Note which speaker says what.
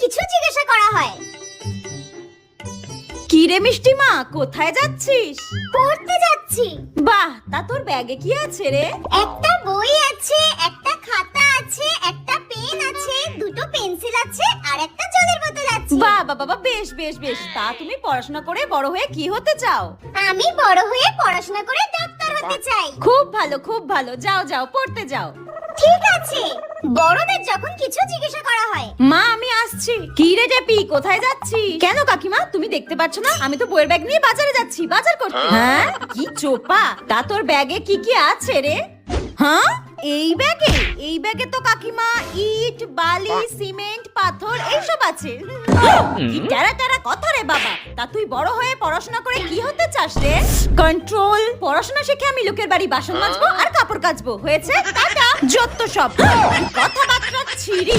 Speaker 1: কিছু জিজ্ঞাসা করা হয়।
Speaker 2: কি রে মিষ্টি মা, কোথায় যাচ্ছিস?
Speaker 1: পড়তে যাচ্ছি।
Speaker 2: বাহ, তা তোর ব্যাগে কি আছে রে?
Speaker 1: একটা বই আছে, একটা খাতা আছে, একটা পেন আছে, দুটো পেন্সিল আছে আর একটা জলের বোতল আছে।
Speaker 2: বাহ বাহ বাহ, বেশ বেশ বেশ। তা তুমি পড়াশোনা করে বড় হয়ে কি হতে চাও?
Speaker 1: আমি বড় হয়ে পড়াশোনা করে ডাক্তার হতে চাই।
Speaker 2: খুব ভালো খুব ভালো, যাও যাও পড়তে যাও।
Speaker 1: ঠিক আছে, বড়দের যখন কিছু জিজ্ঞাসা করা হয়।
Speaker 2: মা আমি আসছি। কি রে জেপি, কোথায় যাচ্ছি? কেন কাকিমা, তুমি দেখতে পাচ্ছ না আমি তো বইয়ের ব্যাগ নিয়ে বাজারে যাচ্ছি, বাজার করতে। হ্যাঁ, কি চোপা। তা তোর ব্যাগে কি কি আছে রে? হ্যাঁ, এই ব্যাগে তো কাকিমা ইট, বালি, সিমেন্ট, পাথর এইসব আছে। কি টেরা টেরা কথা রে বাবা। তা তুই বড় হয়ে পড়াশোনা করে কি হতে চাস রে? কন্ট্রোল। পড়াশোনা শিখে আমি লোকের বাড়ি বাসন মাজবো আর কাপড় কাচবো, হয়েছে? টাটা। যত সব কথাবার্তা ছিরি।